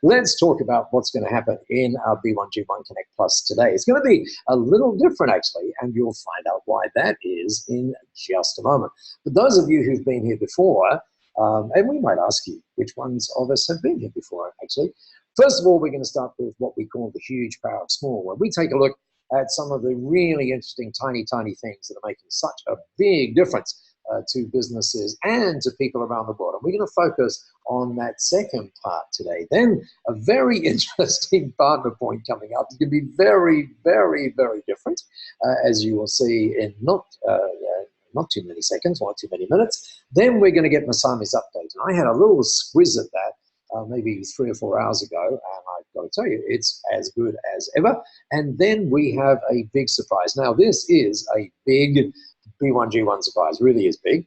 Let's talk about what's going to happen in our B1G1 Connect Plus today. It's going to be a little different, actually, and you'll find out why that is in just a moment. But those of you who've been here before, and we might ask you which ones of us have been here before, actually. First of all, we're going to start with what we call the huge power of small, where we take a look at some of the really interesting, tiny things that are making such a big difference to businesses and to people around the world. And we're going to focus on that second part today. Then a very interesting partner point coming up. It's going to be very different, as you will see in not too many seconds, not too many minutes. Then we're going to get Masami's update. And I had a little squiz at that maybe 3 or 4 hours ago, and I've got to tell you, it's as good as ever. And then we have a big surprise. Now, this is a big B1G1 surprise, really is big.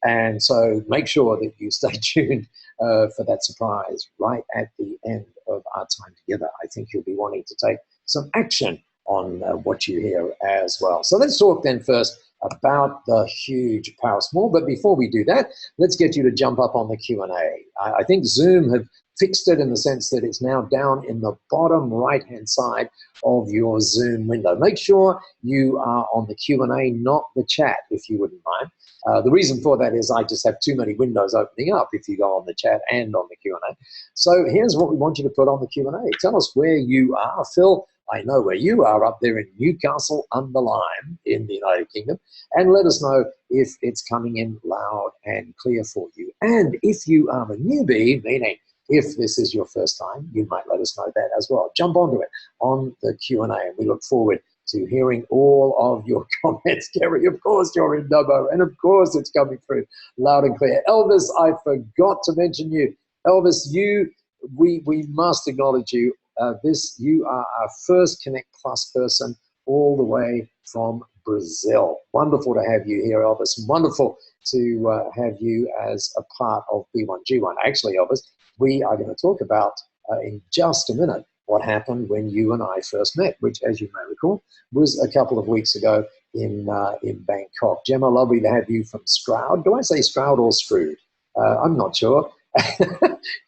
And so make sure that you stay tuned for that surprise right at the end of our time together. I think you'll be wanting to take some action on what you hear as well. So let's talk then first about the huge power small. But before we do that, let's get you to jump up on the Q&A. I think Zoom have fixed it in the sense that it's now down in the bottom right-hand side of your Zoom window. Make sure you are on the Q&A, not the chat, if you wouldn't mind. The reason for that is I just have too many windows opening up if you go on the chat and on the Q&A. So here's what we want you to put on the Q&A. Tell us where you are. Phil, I know where you are, up there in Newcastle-under-Lyme in the United Kingdom, and let us know if it's coming in loud and clear for you. And if you are a newbie, meaning if this is your first time, you might let us know that as well. Jump onto it on the Q&A, and we look forward to hearing all of your comments. Gary, of course you're in Dubbo, and of course it's coming through loud and clear. Elvis, I forgot to mention you. Elvis, we must acknowledge you. You are our first Connect Plus person all the way from Brazil. Wonderful to have you here, Elvis. Wonderful to have you as a part of B1G1. Actually, Elvis, we are going to talk about in just a minute what happened when you and I first met, which, as you may recall, was a couple of weeks ago in Bangkok. Gemma, lovely to have you from Stroud. Do I say Stroud or Stroud? I'm not sure.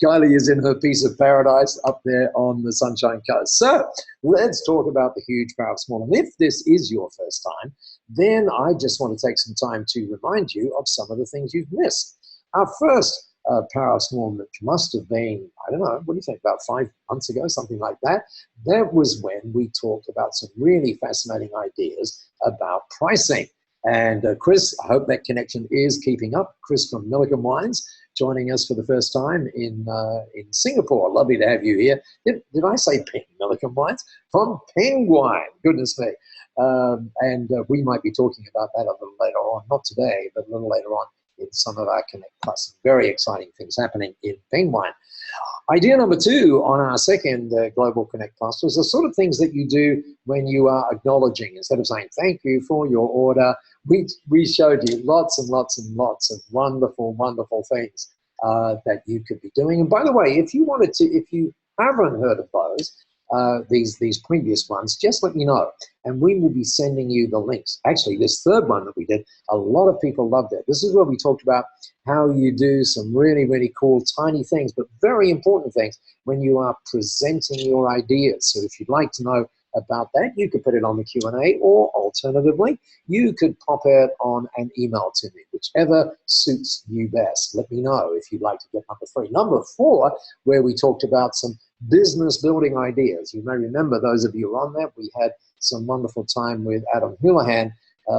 Kylie is in her piece of paradise up there on the Sunshine Coast. So let's talk about the huge power of small. And if this is your first time, then I just want to take some time to remind you of some of the things you've missed. Our first power of small, which must have been, I don't know, what do you think, about 5 months ago, something like that. That was when we talked about some really fascinating ideas about pricing. And Chris, I hope that connection is keeping up. Chris from Milliken Wines, joining us for the first time in Singapore. Lovely to have you here. Did I say Milliken Wines? From Penguin, goodness me. And we might be talking about that a little later on, not today, but a little later on in some of our Connect Plus. Very exciting things happening in Penguin. Idea number 2 on our second Global Connect Plus was the sort of things that you do when you are acknowledging. Instead of saying thank you for your order, we showed you lots and lots and lots of wonderful things that you could be doing. And by the way, if you haven't heard of those, these previous ones, just let me know, and we will be sending you the links. Actually, this third one that we did, a lot of people loved it. This is where we talked about how you do some really cool, tiny things, but very important things when you are presenting your ideas. So if you'd like to know about that, you could put it on the Q&A, or alternatively, you could pop it on an email to me, whichever suits you best. Let me know if you'd like to get number 3. Number 4, where we talked about some business building ideas. You may remember, those of you who are on that, we had some wonderful time with Adam Houlihan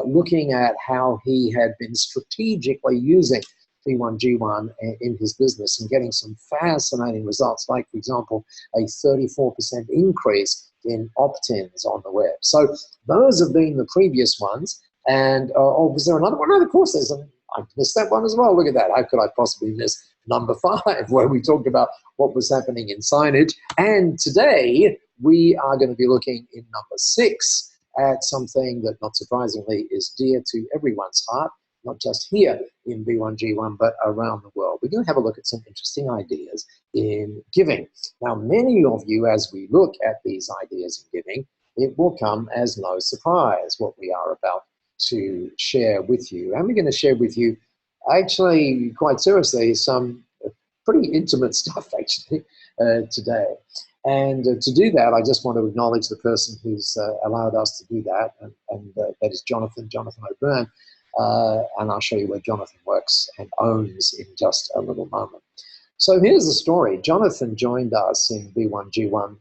looking at how he had been strategically using B1G1 in his business and getting some fascinating results, like, for example, a 34% increase in opt-ins on the web. So those have been the previous ones. And was there another one? No, of course there's I missed that one as well. Look at that. How could I possibly miss number 5, where we talked about what was happening in signage? And today we are going to be looking in number 6 at something that, not surprisingly, is dear to everyone's heart, not just here in B1G1, but around the world. We're going to have a look at some interesting ideas in giving. Now, many of you, as we look at these ideas in giving, it will come as no surprise what we are about to share with you. And we're going to share with you, actually, quite seriously, some pretty intimate stuff, actually, today. And to do that, I just want to acknowledge the person who's allowed us to do that, and that is Jonathan O'Byrne. And I'll show you where Jonathan works and owns in just a little moment. So here's the story. Jonathan joined us in B1G1,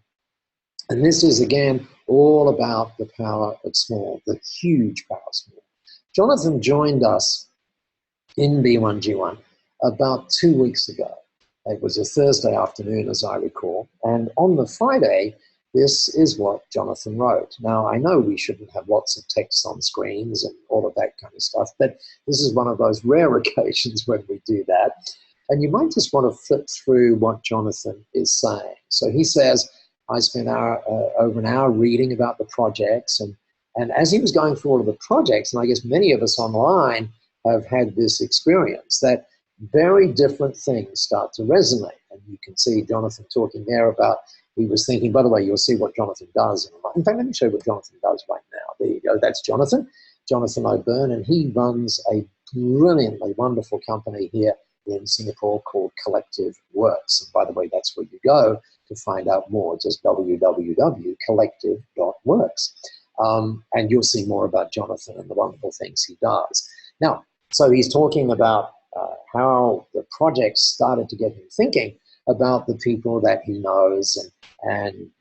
and this is, again, all about the power of small, the huge power of small. Jonathan joined us in B1G1 about 2 weeks ago. It was a Thursday afternoon, as I recall, and on the Friday, this is what Jonathan wrote. Now, I know we shouldn't have lots of text on screens and all of that kind of stuff, but this is one of those rare occasions when we do that. And you might just want to flip through what Jonathan is saying. So he says, I spent over an hour reading about the projects, and as he was going through all of the projects, and I guess many of us online have had this experience, that very different things start to resonate. And you can see Jonathan talking there about, he was thinking, by the way, you'll see what Jonathan does. In fact, let me show you what Jonathan does right now. There you go, that's Jonathan O'Byrne, and he runs a brilliantly wonderful company here in Singapore called Collective Works. And by the way, that's where you go to find out more, just www.collective.works. And you'll see more about Jonathan and the wonderful things he does. Now, so he's talking about how the project started to get him thinking about the people that he knows and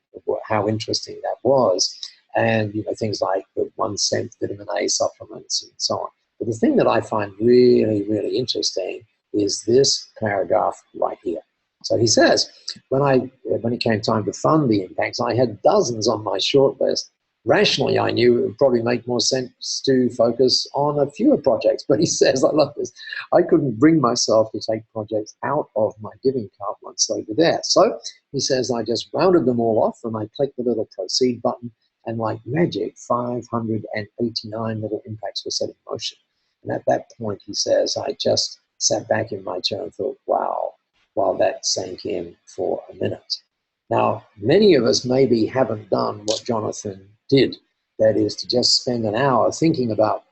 how interesting that was. And, you know, things like the 1 cent vitamin A supplements and so on. But the thing that I find really, really interesting is this paragraph right here. So he says, when it came time to fund the impacts, I had dozens on my short list. Rationally, I knew it would probably make more sense to focus on a fewer projects. But he says, I love this, I couldn't bring myself to take projects out of my giving cart once they were there. So he says, I just rounded them all off and I clicked the little proceed button, and like magic, 589 little impacts were set in motion. And at that point, he says, I just sat back in my chair and thought, wow, while that sank in for a minute. Now, many of us maybe haven't done what Jonathan did. That is to just spend an hour thinking about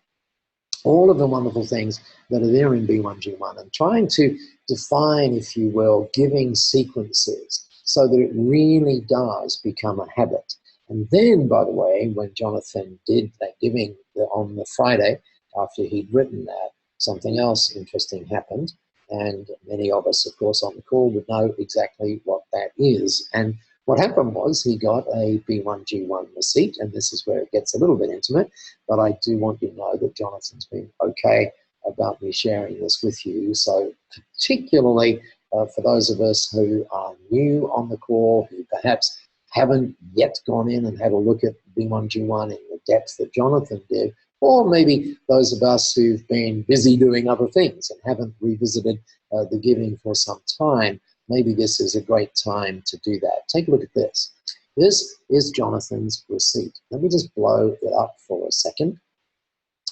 all of the wonderful things that are there in B1G1 and trying to define, if you will, giving sequences so that it really does become a habit. And then, by the way, when Jonathan did that giving on the Friday, after he'd written that, something else interesting happened. And many of us, of course, on the call would know exactly what that is. And what happened was he got a B1G1 receipt, and this is where it gets a little bit intimate, but I do want you to know that Jonathan's been okay about me sharing this with you. So particularly for those of us who are new on the call, who perhaps haven't yet gone in and had a look at B1G1 in the depth that Jonathan did, or maybe those of us who've been busy doing other things and haven't revisited the giving for some time, maybe this is a great time to do that. Take a look at this. This is Jonathan's receipt. Let me just blow it up for a second.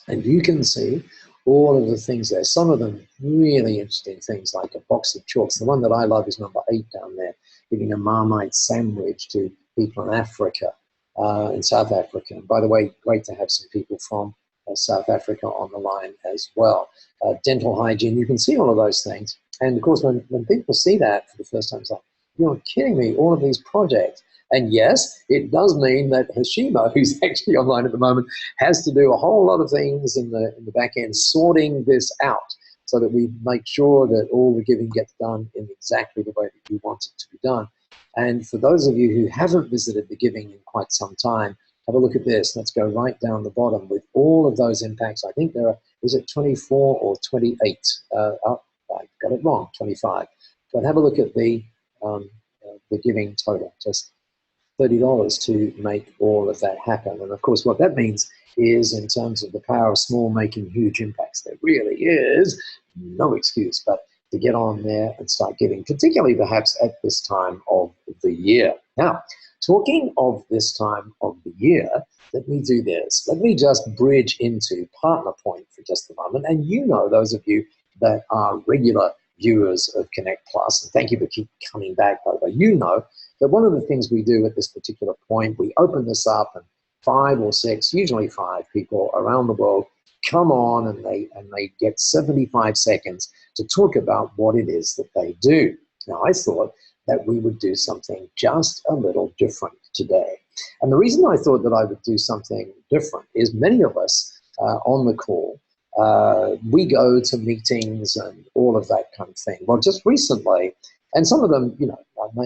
And you can see all of the things there. Some of them really interesting things, like a box of chalks. The one that I love is number 8 down there, giving a Marmite sandwich to people in Africa, in South Africa. And by the way, great to have some people from South Africa on the line as well. Dental hygiene, you can see all of those things. And of course, when people see that for the first time, it's like, you're kidding me, all of these projects. And yes, it does mean that Hashima, who's actually online at the moment, has to do a whole lot of things in the back end, sorting this out so that we make sure that all the giving gets done in exactly the way that you want it to be done. And for those of you who haven't visited the giving in quite some time, have a look at this. Let's go right down the bottom with all of those impacts. I think there are, is it 24 or 28? Oh, I got it wrong, 25. But have a look at the giving total, just $30 to make all of that happen. And of course, what that means is, in terms of the power of small making huge impacts, there really is no excuse but to get on there and start giving, particularly perhaps at this time of the year. Now, talking of this time of the year, let me do this. Let me just bridge into Partner Point for just a moment. And you know, those of you that are regular viewers of Connect Plus, and thank you for keep coming back, by the way, you know that one of the things we do at this particular point, we open this up and 5 or 6, usually 5 people around the world come on and they get 75 seconds to talk about what it is that they do. Now, I thought that we would do something just a little different today. And the reason I thought that I would do something different is many of us on the call, we go to meetings and all of that kind of thing. Well, just recently, and some of them, you know,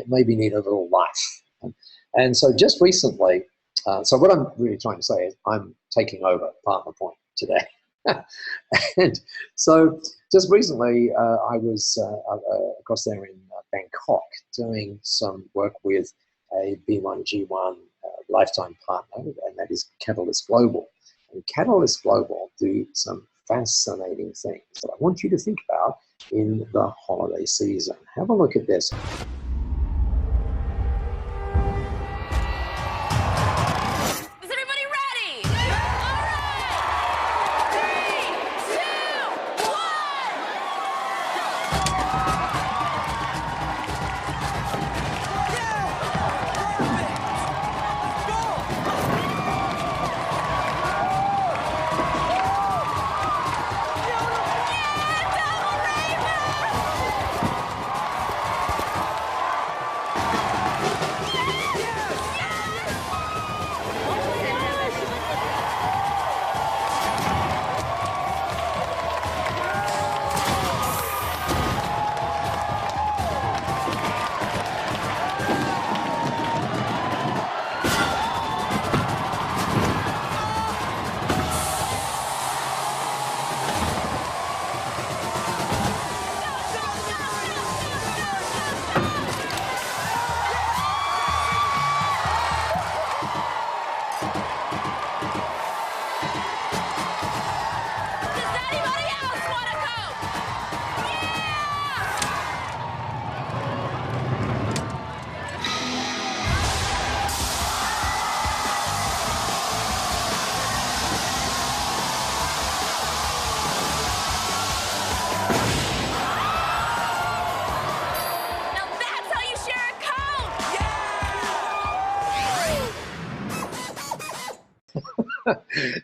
maybe need a little life. And so just recently, so what I'm really trying to say is I'm taking over Partner Point today. And so just recently, I was across there in Bangkok doing some work with a B1G1 lifetime partner, and that is Catalyst Global. And Catalyst Global do some fascinating things that I want you to think about in the holiday season. Have a look at this.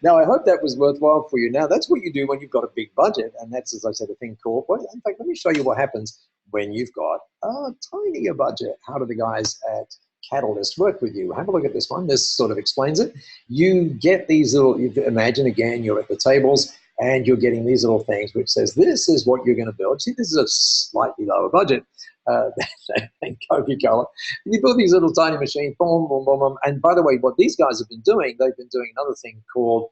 Now, I hope that was worthwhile for you. Now, that's what you do when you've got a big budget, and that's, as I said, a thing called, well, in fact, let me show you what happens when you've got a tinier budget. How do the guys at Catalyst work with you? Have a look at this one. This sort of explains it. You get these little, you imagine again, you're at the tables, and you're getting these little things which says, this is what you're going to build. See, this is a slightly lower budget than Coca-Cola. And you build these little tiny machines, boom, boom, boom, boom. And by the way, what these guys have been doing, they've been doing another thing called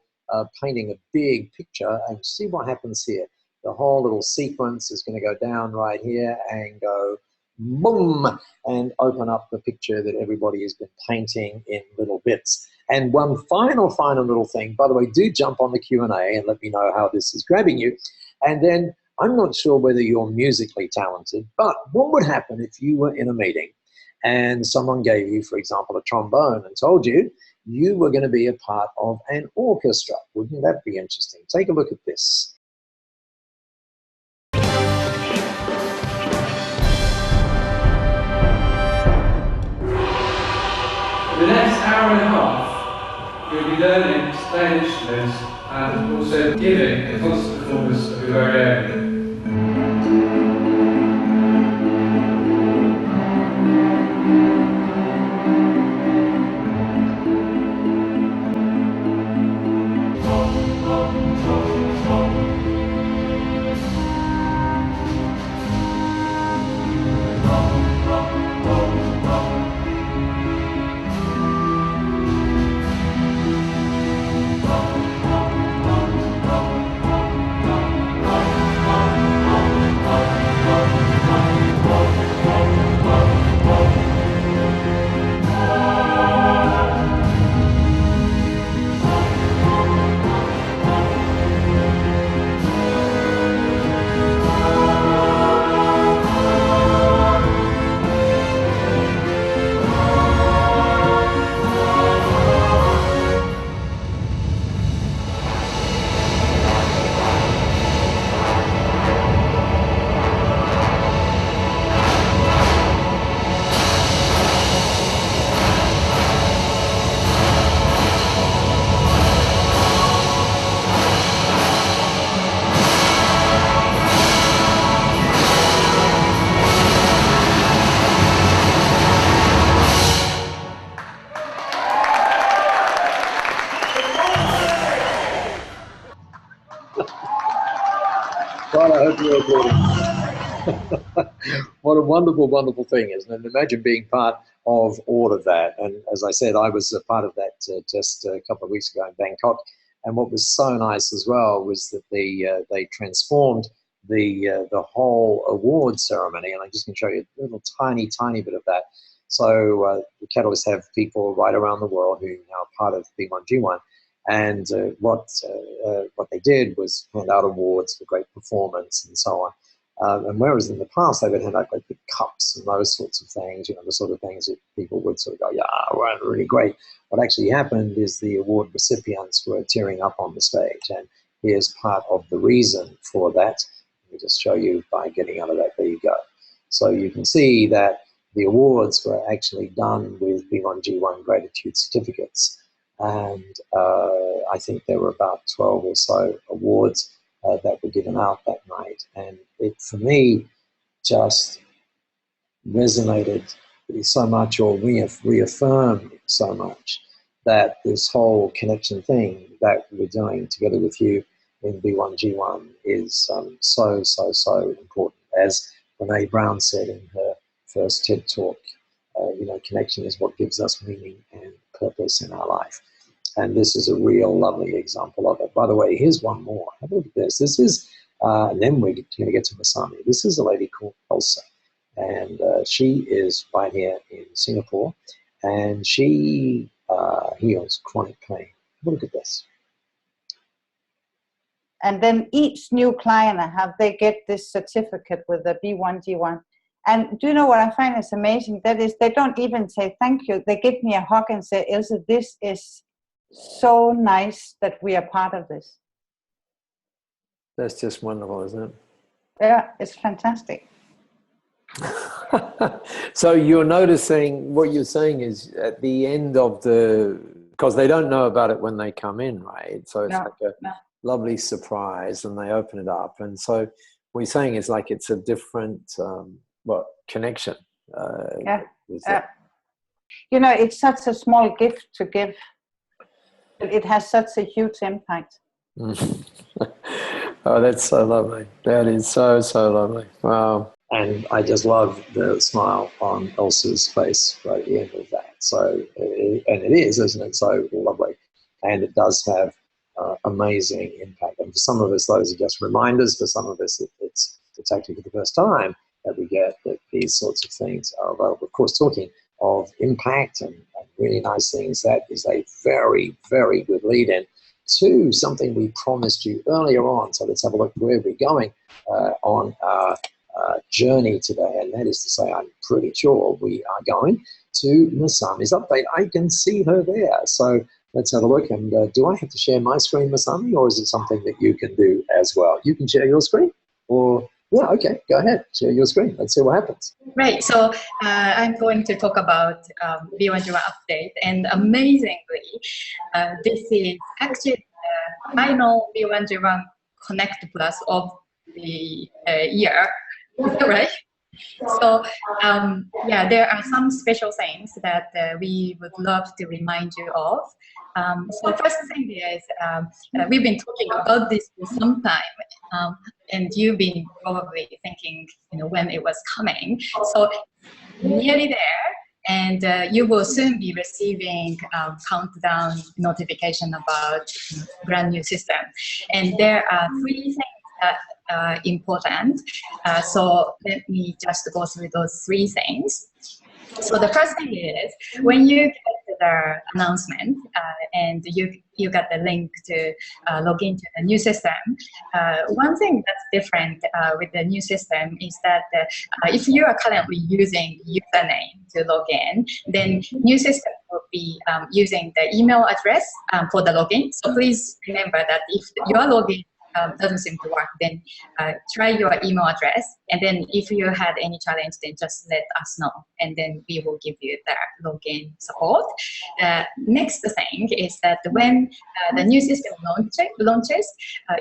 painting a big picture. And see what happens here. The whole little sequence is going to go down right here and go boom, and open up the picture that everybody has been painting in little bits. And one final little thing, by the way, do jump on the Q&A and let me know how this is grabbing you. And then I'm not sure whether you're musically talented, but what would happen if you were in a meeting and someone gave you, for example, a trombone and told you you were going to be a part of an orchestra? Wouldn't that be interesting? Take a look at this. The next hour and a half, you'll be learning to play instruments and also giving a concert performance of your very own. What a wonderful, wonderful thing, isn't it? And imagine being part of all of that. And as I said, I was a part of that just a couple of weeks ago in Bangkok. And what was so nice as well was that they transformed the whole award ceremony. And I'm just going to show you a little tiny, tiny bit of that. So the Catalysts have people right around the world who are now part of B1G1. And what they did was hand out awards for great performance and so on. And whereas in the past they would hand out like big cups and those sorts of things, you know, the sort of things that people would sort of go, yeah, right, really great. What actually happened is the award recipients were tearing up on the stage. And here's part of the reason for that. Let me just show you by getting out of that. There you go. So you can see that the awards were actually done with B1G1 gratitude certificates. And I think there were about 12 or so awards that were given out that night. And it, for me, just resonated so much, or reaffirmed so much, that this whole connection thing that we're doing together with you in B1G1 is so important. As Brene Brown said in her first TED Talk, you know, connection is what gives us meaning and purpose in our life. And this is a real lovely example of it. By the way, here's one more. Have a look at this. This is, and then we're going to get to Masami. This is a lady called Elsa. And she is right here in Singapore. And she heals chronic pain. Have a look at this. And then each new client they get this certificate with the B1G1. And do you know what I find is amazing? That is, they don't even say thank you. They give me a hug and say, Ilse, this is so nice that we are part of this. That's just wonderful, isn't it? Yeah, it's fantastic. So you're noticing, what you're saying is at the end of because they don't know about it when they come in, right? So it's like a lovely surprise, and they open it up. And so what you're saying is like it's a different, connection. You know, it's such a small gift to give. It has such a huge impact. Oh, that's so lovely. That is so lovely. Wow. And I just love the smile on Elsa's face right at the end of that. So, and it is, isn't it? So lovely. And it does have amazing impact. And for some of us, those are just reminders. For some of us, it's actually for the first time that we get that these sorts of things are available. Of course, talking of impact and really nice things, that is a very, very good lead-in to something we promised you earlier on. So let's have a look where we're going on our journey today. And that is to say, I'm pretty sure we are going to Masami's update. I can see her there. So let's have a look. And do I have to share my screen, Masami, or is it something that you can do as well? You can share your screen, or... Yeah, okay, go ahead, share your screen. Let's see what happens. Right, so I'm going to talk about B1G1 update, and amazingly, this is actually the final B1G1 Connect Plus of the year, right? So, yeah, there are some special things that we would love to remind you of. So first thing is, we've been talking about this for some time, and you've been probably thinking, you know, when it was coming. So nearly there, and you will soon be receiving countdown notification about brand new system. And there are three things that are important. So let me just go through those three things. So the first thing is, when you get the announcement and you got the link to log into the new system, one thing that's different with the new system is that if you are currently using username to log in, then new system will be using the email address for the login. So please remember that if your login doesn't seem to work, then try your email address, and then if you had any challenge, then just let us know, and then we will give you the login support. Next thing is that when the new system launches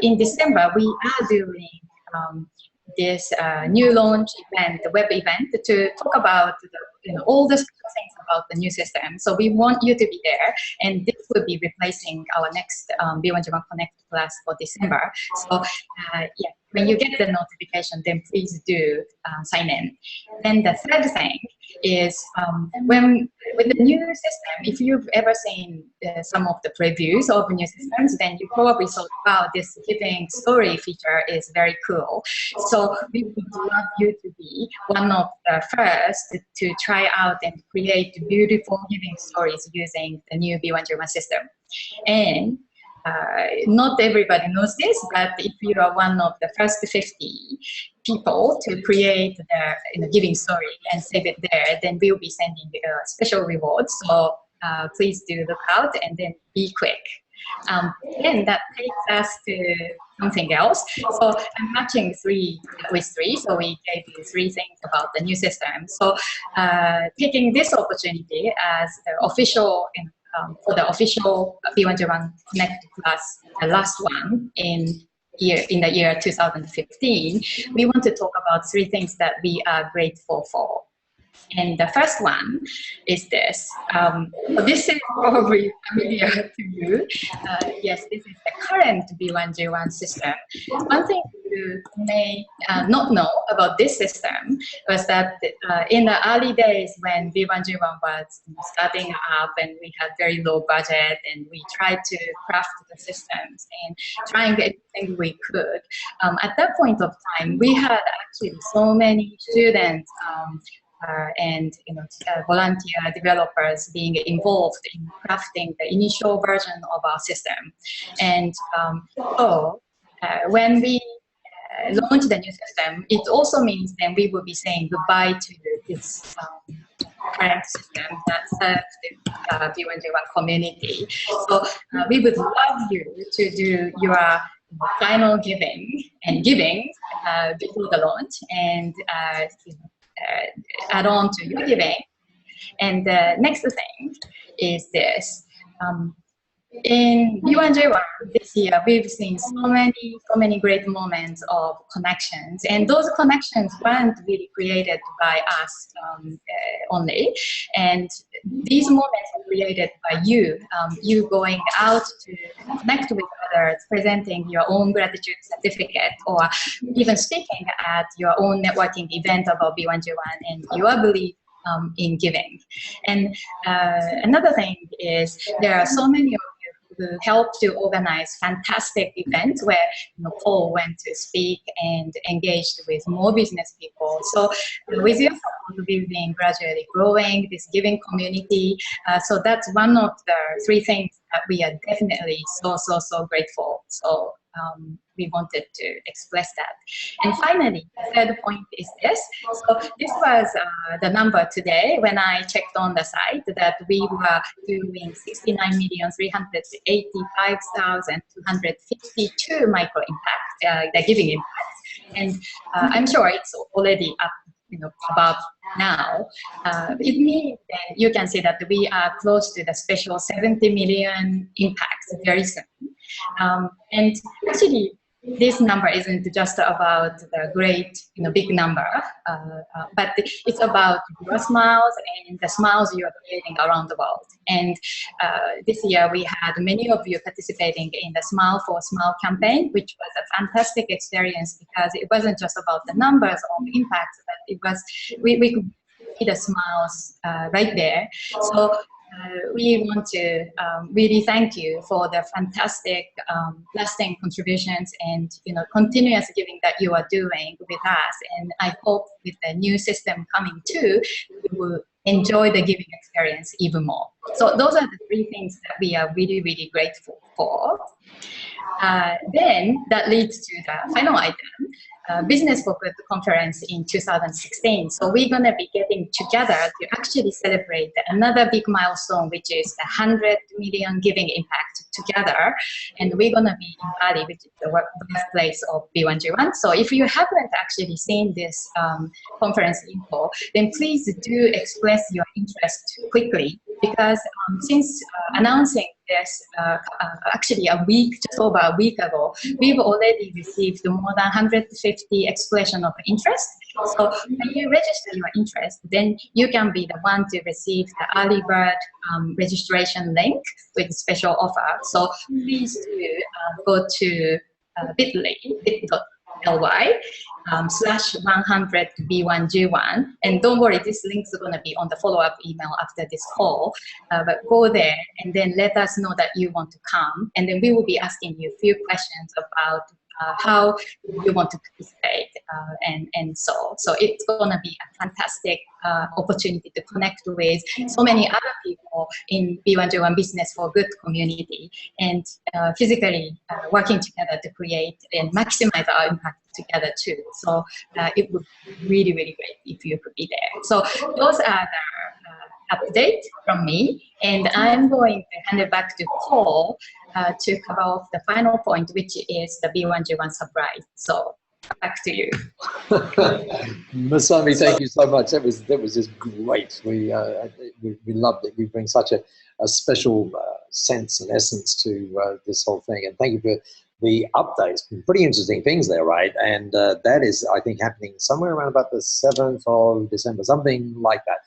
in December, we are doing this new launch event, the web event, to talk about all the things about the new system. So we want you to be there, and this will be replacing our next B1G1 Connect Plus for December. So yeah, when you get the notification, then please do sign in. Then the third thing is with the new system, if you've ever seen some of the previews of new systems, then you probably thought, wow, this giving story feature is very cool. So we would love you to be one of the first to try out and create beautiful giving stories using the new B1G1 system. And not everybody knows this, but if you are one of the first 50 people to create the giving story and save it there, then we'll be sending special rewards. So please do look out and then be quick. Then that takes us to something else. So I'm matching 3 with 3. So we gave you 3 things about the new system. So taking this opportunity as the official for the official B1G1 Connect Plus, the last one in the year 2015, we want to talk about 3 things that we are grateful for. And the first one is this. This is probably familiar to you. Yes, this is the current B1G1 system. One thing you may not know about this system was that in the early days when B1G1 was starting up and we had very low budget and we tried to craft the systems and trying everything we could, at that point of time, we had actually so many students and volunteer developers being involved in crafting the initial version of our system. And when we launch the new system, it also means then we will be saying goodbye to this current system that serves the B1G1 community. So we would love you to do your final giving before the launch and add on to your giving. And the next thing is this. In B1J1 this year, we've seen so many great moments of connections, and those connections weren't really created by us only. And these moments are created by you, you going out to connect with others, presenting your own gratitude certificate, or even speaking at your own networking event about B1J1 and your belief in giving. And another thing is there are so many of you who helped to organize fantastic events where Paul went to speak and engaged with more business people. So with your support, we've been gradually growing this giving community. So that's one of the 3 things that we are definitely so grateful. So we wanted to express that. And finally, the third point is this. So this was the number today when I checked on the site, that we were doing 69,385,252 micro impact, the giving impact. And I'm sure it's already up above now. It means that you can see that we are close to the special 70 million impacts very soon. And actually, this number isn't just about the great, big number, but it's about your smiles and the smiles you are creating around the world. And this year we had many of you participating in the Smile for Smile campaign, which was a fantastic experience because it wasn't just about the numbers of impacts, but it was, we could see the smiles right there. So we want to really thank you for the fantastic lasting contributions and continuous giving that you are doing with us. And I hope with the new system coming too, you will enjoy the giving experience even more. So those are the 3 things that we are really grateful for. Then that leads to the final item, Business for Good conference in 2016. So we're going to be getting together to actually celebrate another big milestone, which is the 100 million giving impact together. And we're going to be in Bali, which is the birthplace of B1G1. So if you haven't actually seen this conference info, then please do express your interest quickly, because since announcing this actually just over a week ago, we've already received more than 150 expressions of interest. So when you register your interest, then you can be the one to receive the early bird registration link with special offer. So please do go to bit.ly /100B1G1. And don't worry, this link is going to be on the follow-up email after this call. But go there and then let us know that you want to come. And then we will be asking you a few questions about how you want to participate and so it's going to be a fantastic opportunity to connect with so many other people in B1G1 Business for Good community and physically working together to create and maximize our impact together too. So it would be really, really great if you could be there. So those are the update from me, and I'm going to hand it back to Paul to cover off the final point, which is the B1G1 surprise. So back to you. Masami, thank you so much. That was just great. We loved it. You bring such a special sense and essence to this whole thing, and thank you for the updates. Pretty interesting things there, right? And that is, I think, happening somewhere around about the 7th of December, something like that.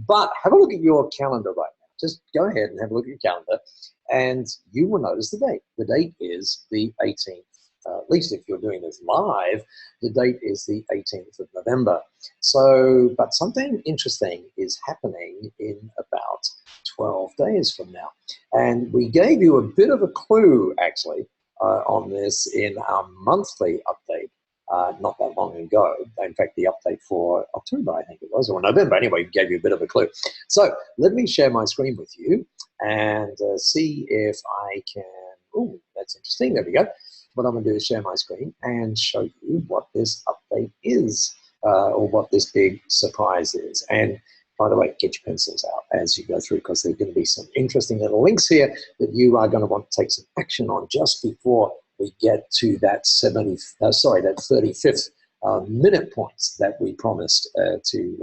But have a look at your calendar right now. Just go ahead and have a look at your calendar, and you will notice the date. The date is the 18th. At least if you're doing this live, the date is the 18th of November. So, but something interesting is happening in about 12 days from now. And we gave you a bit of a clue, actually, on this in our monthly update not that long ago. In fact, the update for October, I think it was, or November. Anyway, we gave you a bit of a clue. So let me share my screen with you and see if I can. Oh, that's interesting. There we go. What I'm going to do is share my screen and show you what this update is, or what this big surprise is. And by the way, get your pencils out as you go through, because there's going to be some interesting little links here that you are going to want to take some action on just before we get to that 35th minute points that we promised to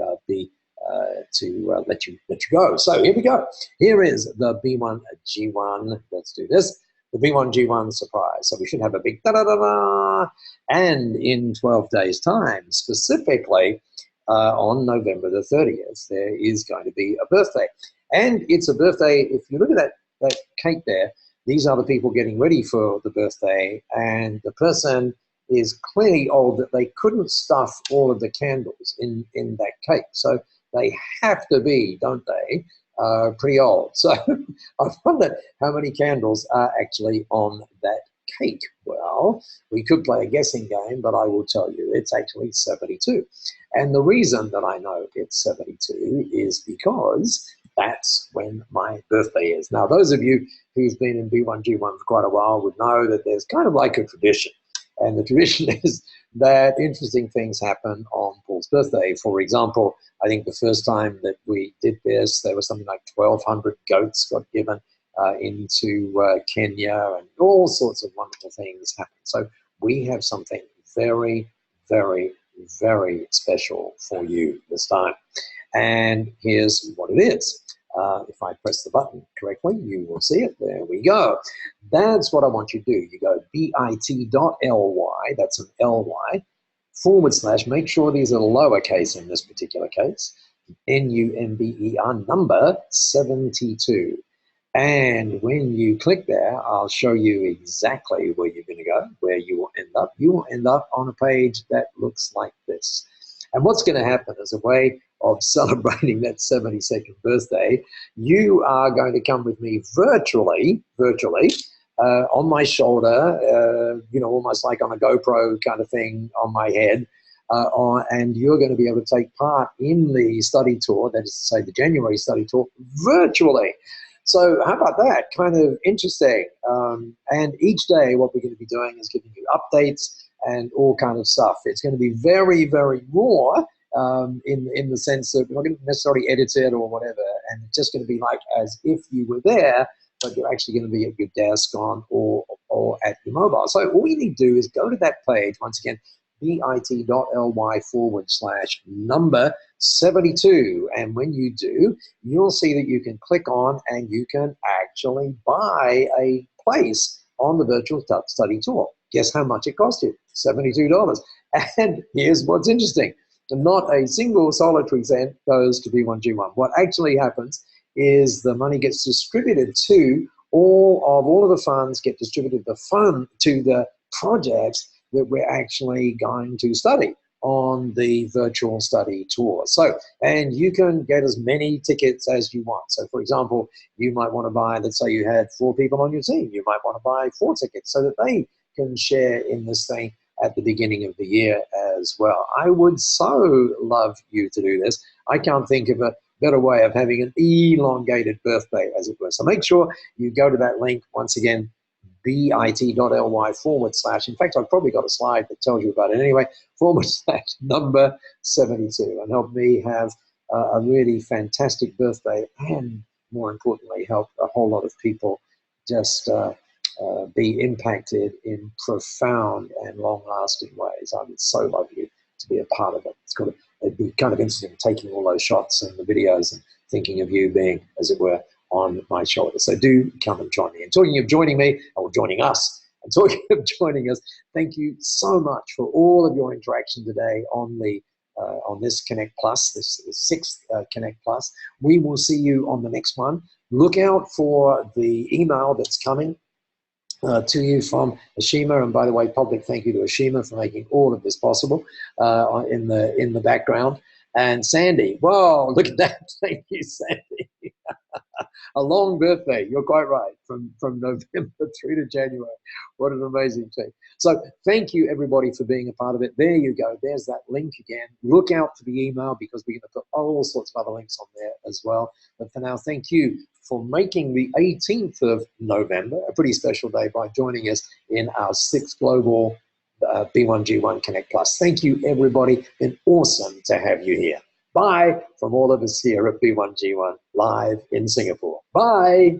let you go. So here we go. Here is the B1G1. Let's do this. The B1G1 surprise. So we should have a big da-da-da-da. And in 12 days' time, specifically on November the 30th, there is going to be a birthday. And it's a birthday, if you look at that cake there, these are the people getting ready for the birthday, and the person is clearly old that they couldn't stuff all of the candles in that cake. So they have to be, don't they, pretty old. So I wonder how many candles are actually on that cake. Well, we could play a guessing game, but I will tell you it's actually 72. And the reason that I know it's 72 is because that's when my birthday is. Now, those of you who've been in B1G1 for quite a while would know that there's kind of like a tradition. And the tradition is that interesting things happen on Paul's birthday. For example, I think the first time that we did this, there was something like 1,200 goats got given into Kenya, and all sorts of wonderful things happen. So we have something very, very, very special for you this time. And here's what it is. If I press the button correctly, you will see it. There we go. That's what I want you to do. You go bit.ly, that's an ly, / make sure these are lowercase in this particular case, NUMBER, number 72. And when you click there, I'll show you exactly where you're going to go, where you will end up. You will end up on a page that looks like this. And what's going to happen as a way of celebrating that 72nd birthday, you are going to come with me virtually, on my shoulder, almost like on a GoPro kind of thing on my head, and you're going to be able to take part in the study tour, that is to say the January study tour, virtually. So how about that? Kind of interesting. And each day what we're going to be doing is giving you updates and all kind of stuff. It's going to be very, very raw in the sense that we're not going to necessarily edit it or whatever, and it's just going to be like as if you were there, but you're actually going to be at your desk or at your mobile. So all you need to do is go to that page, once again, bit.ly / number 72. And when you do, you'll see that you can click on and you can actually buy a place on the virtual study tour. Guess how much it cost you? $72. And here's what's interesting. not a single solitary cent goes to B1G1. What actually happens is the money gets distributed to all of the funds get distributed to the projects that we're actually going to study on the virtual study tour. So, and you can get as many tickets as you want. So for example, you might want to buy, let's say you had 4 people on your team, you might want to buy 4 tickets so that they can share in this thing at the beginning of the year as well. I would so love you to do this. I can't think of a better way of having an elongated birthday, as it were. So make sure you go to that link once again, bit.ly/. In fact, I've probably got a slide that tells you about it anyway, /number 72, and help me have a really fantastic birthday, and more importantly, help a whole lot of people just be impacted in profound and long-lasting ways. I would so love you to be a part of it. It'd be kind of interesting taking all those shots and the videos and thinking of you being, as it were, on my shoulder. So do come and join me. And talking of joining me, or joining us, and talking of joining us, thank you so much for all of your interaction today on the on this Connect Plus, this 6th Connect Plus. We will see you on the next one. Look out for the email that's coming to you from Ashima, and by the way, public thank you to Ashima for making all of this possible in the background. And Sandy, whoa, look at that! Thank you, Sandy. A long birthday. You're quite right. From November through to January. What an amazing thing. So thank you everybody for being a part of it. There you go. There's that link again. Look out for the email because we're going to put all sorts of other links on there as well. But for now, thank you for making the 18th of November a pretty special day by joining us in our 6th global B1G1 Connect Plus. Thank you, everybody. Been awesome to have you here. Bye from all of us here at B1G1 live in Singapore. Bye.